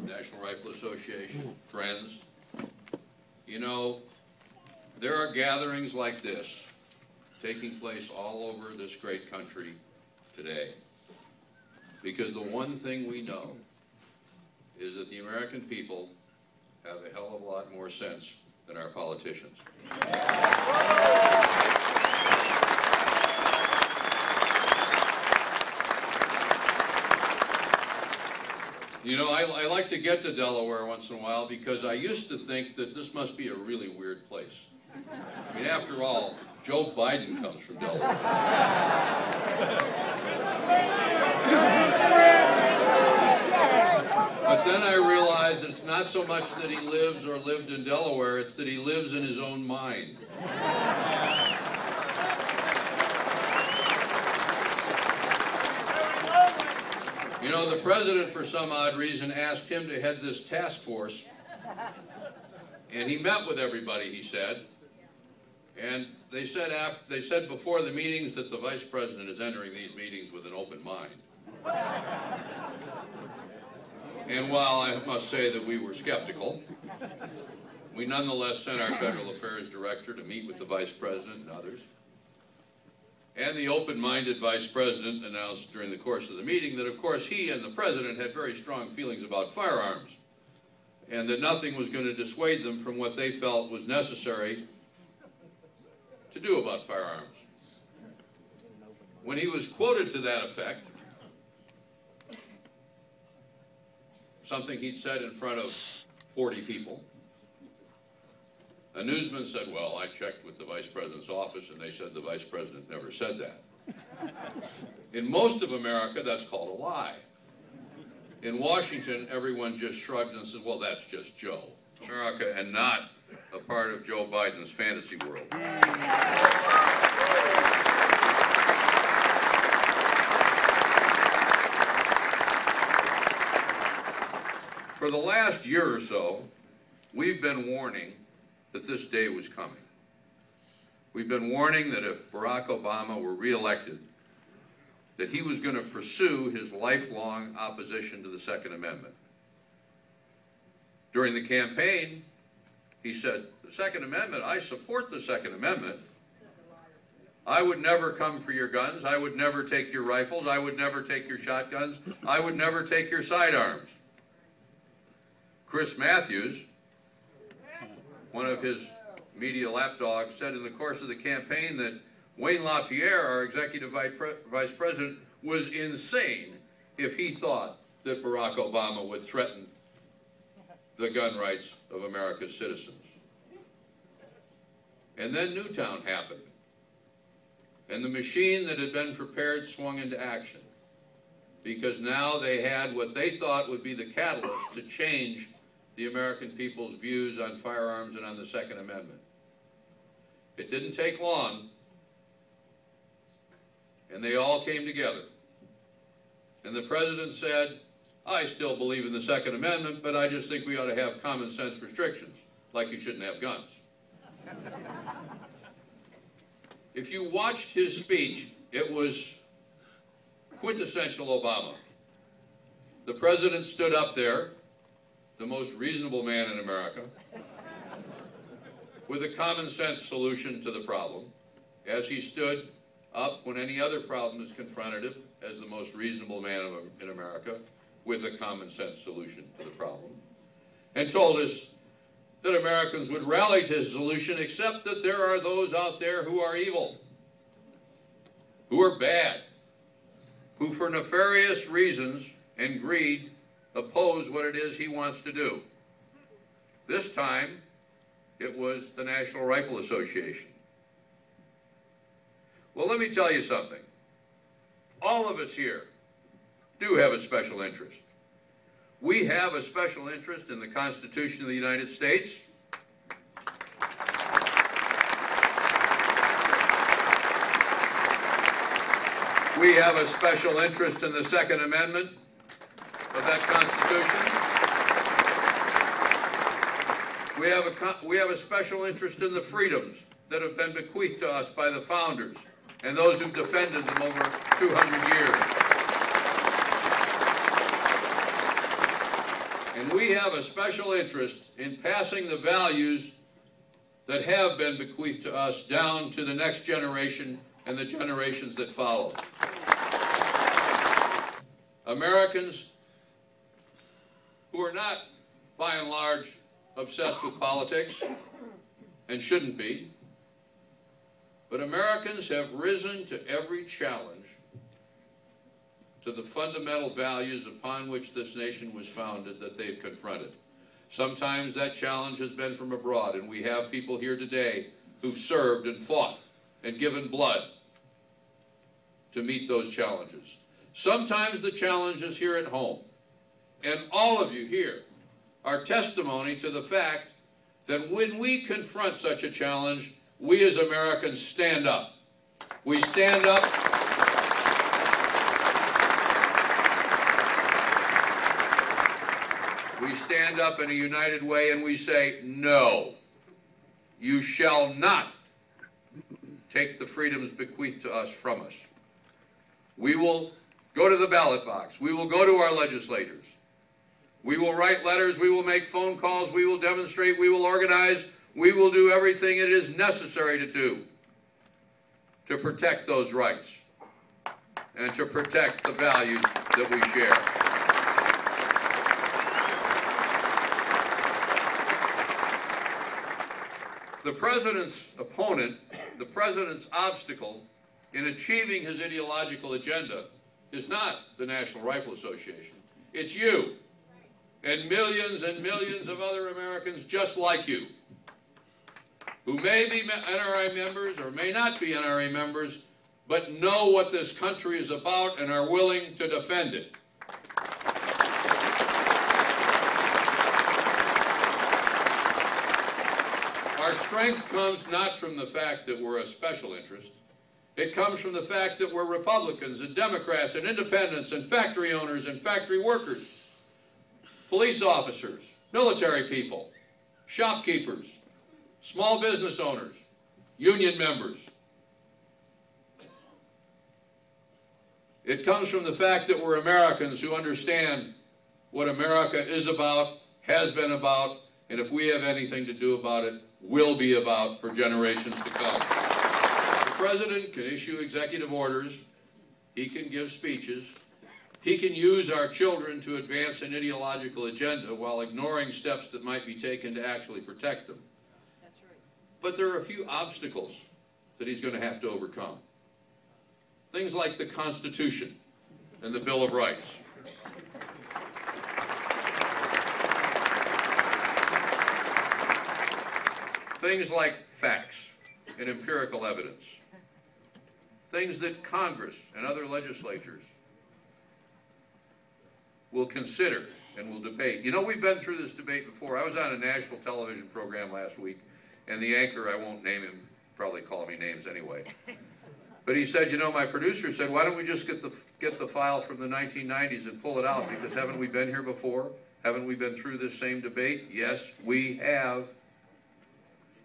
National Rifle Association, friends, you know, there are gatherings like this taking place all over this great country today, because the one thing we know is that the American people have a hell of a lot more sense than our politicians. You know, I like to get to Delaware once in a while because I used to think that this must be a really weird place. I mean, after all, Joe Biden comes from Delaware. But then I realized it's not so much that he lives or lived in Delaware, it's that he lives in his own mind. You know, the president, for some odd reason, asked him to head this task force, and he met with everybody, he said, and they said before the meetings that the vice president is entering these meetings with an open mind. And while I must say that we were skeptical, we nonetheless sent our federal affairs director to meet with the vice president and others. And the open-minded vice president announced during the course of the meeting that, of course, he and the president had very strong feelings about firearms, and that nothing was going to dissuade them from what they felt was necessary to do about firearms. When he was quoted to that effect, something he'd said in front of 40 people, a newsman said, well, I checked with the vice president's office and they said the vice president never said that. In most of America, that's called a lie. In Washington, everyone just shrugged and said, well, that's just Joe. America, and not a part of Joe Biden's fantasy world. For the last year or so, we've been warning that this day was coming. We've been warning that if Barack Obama were reelected, that he was going to pursue his lifelong opposition to the Second Amendment. During the campaign, he said, the Second Amendment, I support the Second Amendment. I would never come for your guns. I would never take your rifles. I would never take your shotguns. I would never take your sidearms. Chris Matthews, one of his media lapdogs, said in the course of the campaign that Wayne LaPierre, our executive vice president, was insane if he thought that Barack Obama would threaten the gun rights of America's citizens. And then Newtown happened, and the machine that had been prepared swung into action, because now they had what they thought would be the catalyst to change the American people's views on firearms and on the Second Amendment. It didn't take long, and they all came together. And the president said, I still believe in the Second Amendment, but I just think we ought to have common sense restrictions, like you shouldn't have guns. If you watched his speech, it was quintessential Obama. The president stood up there, the most reasonable man in America, with a common sense solution to the problem, as he stood up when any other problem is confronted him as the most reasonable man in America, with a common sense solution to the problem, and told us that Americans would rally to his solution, except that there are those out there who are evil, who are bad, who for nefarious reasons and greed oppose what it is he wants to do. This time, it was the National Rifle Association. Well, let me tell you something. All of us here do have a special interest. We have a special interest in the Constitution of the United States. We have a special interest in the Second Amendment of that Constitution. We have a special interest in the freedoms that have been bequeathed to us by the founders and those who've defended them over 200 years. And we have a special interest in passing the values that have been bequeathed to us down to the next generation and the generations that follow. Americans who are not, by and large, obsessed with politics, and shouldn't be, but Americans have risen to every challenge to the fundamental values upon which this nation was founded that they've confronted. Sometimes that challenge has been from abroad, and we have people here today who've served and fought and given blood to meet those challenges. Sometimes the challenge is here at home, and all of you here are testimony to the fact that when we confront such a challenge, we as Americans stand up. We stand up. We stand up in a united way and we say, no, you shall not take the freedoms bequeathed to us from us. We will go to the ballot box. We will go to our legislators. We will write letters. We will make phone calls. We will demonstrate. We will organize. We will do everything it is necessary to do to protect those rights and to protect the values that we share. The president's opponent, the president's obstacle in achieving his ideological agenda is not the National Rifle Association. It's you and millions of other Americans just like you, who may be NRA members or may not be NRA members, but know what this country is about and are willing to defend it. Our strength comes not from the fact that we're a special interest. It comes from the fact that we're Republicans and Democrats and independents and factory owners and factory workers, police officers, military people, shopkeepers, small business owners, union members. It comes from the fact that we're Americans who understand what America is about, has been about, and if we have anything to do about it, will be about for generations to come. The president can issue executive orders, he can give speeches, he can use our children to advance an ideological agenda while ignoring steps that might be taken to actually protect them. That's right. But there are a few obstacles that he's going to have to overcome. Things like the Constitution and the Bill of Rights. Things like facts and empirical evidence. Things that Congress and other legislatures will consider and will debate. You know, we've been through this debate before. I was on a national television program last week, and the anchor, I won't name him, probably call me names anyway, but he said, you know, my producer said, why don't we just get the file from the 1990s and pull it out, because haven't we been here before? Haven't we been through this same debate? Yes, we have.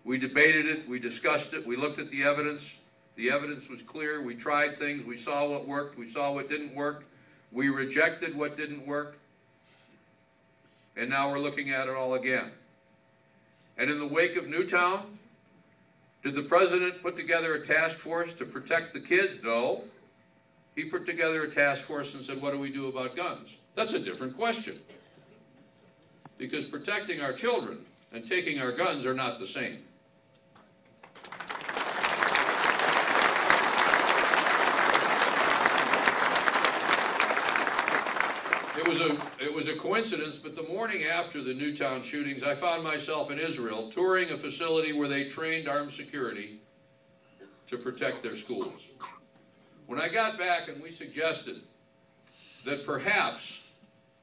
We debated it, we discussed it, we looked at the evidence. The evidence was clear, we tried things, we saw what worked, we saw what didn't work. We rejected what didn't work. And now we're looking at it all again. And in the wake of Newtown, did the president put together a task force to protect the kids? No. He put together a task force and said, what do we do about guns? That's a different question. Because protecting our children and taking our guns are not the same. It was a coincidence, but the morning after the Newtown shootings, I found myself in Israel touring a facility where they trained armed security to protect their schools. When I got back and we suggested that perhaps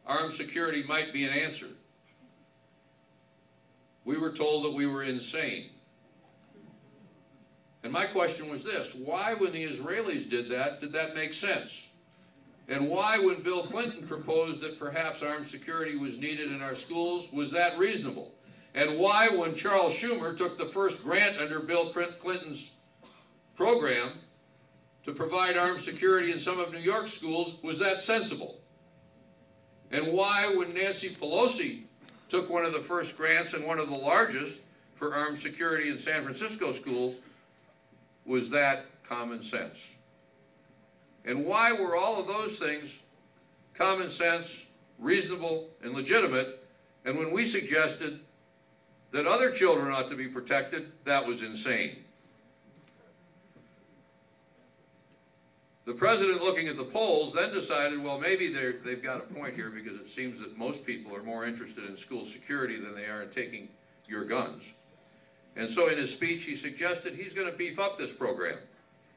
armed security might be an answer, we were told that we were insane. And my question was this: why, when the Israelis did that make sense? And why, when Bill Clinton proposed that perhaps armed security was needed in our schools, was that reasonable? And why, when Charles Schumer took the first grant under Bill Clinton's program to provide armed security in some of New York's schools, was that sensible? And why, when Nancy Pelosi took one of the first grants and one of the largest for armed security in San Francisco schools, was that common sense. And why were all of those things common sense, reasonable, and legitimate, and when we suggested that other children ought to be protected, that was insane? The president, looking at the polls, then decided, well, maybe they've got a point here, because it seems that most people are more interested in school security than they are in taking your guns. And so in his speech, he suggested he's going to beef up this program.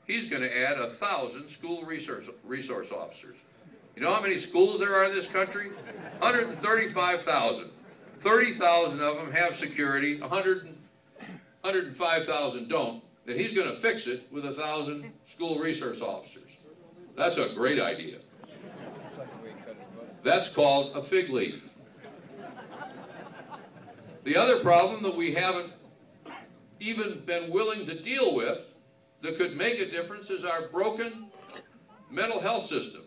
He's going to add 1,000 school resource officers. You know how many schools there are in this country? 135,000. 30,000 of them have security, 105,000 don't. And he's going to fix it with 1,000 school resource officers. That's a great idea. That's called a fig leaf. The other problem that we haven't even been willing to deal with that could make a difference is our broken mental health system.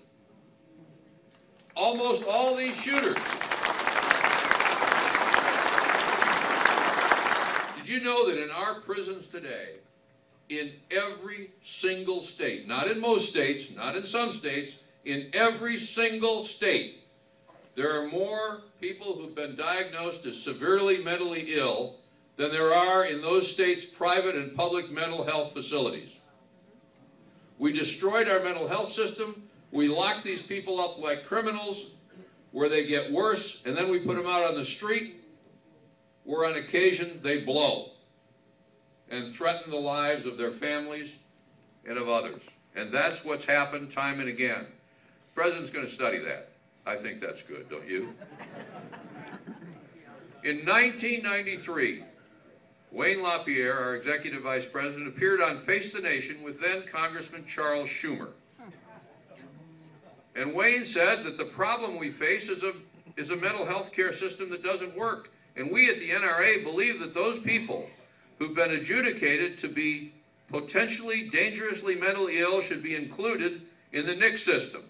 Almost all these shooters. Did you know that in our prisons today, in every single state, not in most states, not in some states, in every single state, there are more people who've been diagnosed as severely mentally ill than there are in those states' private and public mental health facilities. We destroyed our mental health system. We locked these people up like criminals where they get worse, and then we put them out on the street where on occasion they blow and threaten the lives of their families and of others. And that's what's happened time and again. The president's going to study that. I think that's good, don't you? In 1993, Wayne LaPierre, our executive vice president, appeared on Face the Nation with then Congressman Charles Schumer. And Wayne said that the problem we face is a mental health care system that doesn't work. And we at the NRA believe that those people who've been adjudicated to be potentially dangerously mentally ill should be included in the NICS system,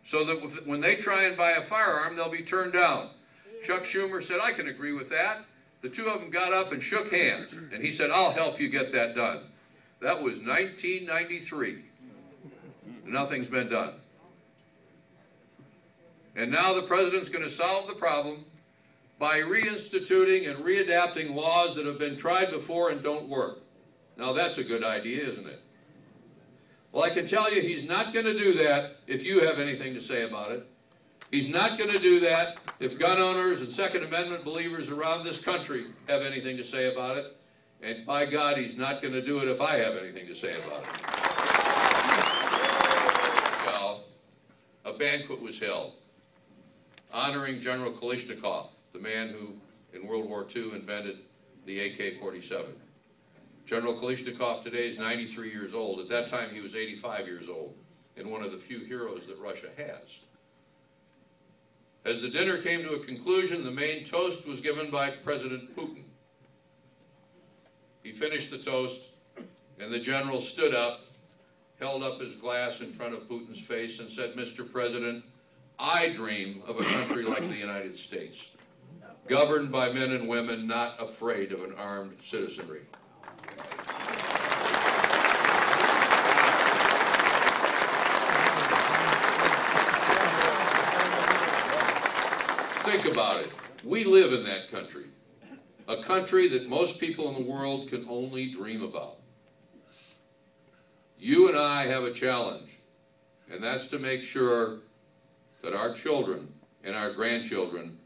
so that when they try and buy a firearm, they'll be turned down. Chuck Schumer said, I can agree with that. The two of them got up and shook hands, and he said, I'll help you get that done. That was 1993. Nothing's been done. And now the president's going to solve the problem by reinstituting and readapting laws that have been tried before and don't work. Now that's a good idea, isn't it? Well, I can tell you he's not going to do that if you have anything to say about it. He's not going to do that if gun owners and Second Amendment believers around this country have anything to say about it. And by God, he's not going to do it if I have anything to say about it. Well, a banquet was held honoring General Kalashnikov, the man who, in World War II, invented the AK-47. General Kalashnikov today is 93 years old. At that time, he was 85 years old, and one of the few heroes that Russia has. As the dinner came to a conclusion, the main toast was given by President Putin. He finished the toast, and the general stood up, held up his glass in front of Putin's face, and said, Mr. President, I dream of a country like the United States, governed by men and women not afraid of an armed citizenry. Think about it. We live in that country, a country that most people in the world can only dream about. You and I have a challenge, and that's to make sure that our children and our grandchildren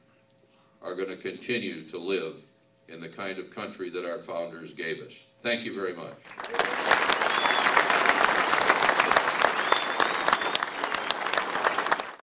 are going to continue to live in the kind of country that our founders gave us. Thank you very much.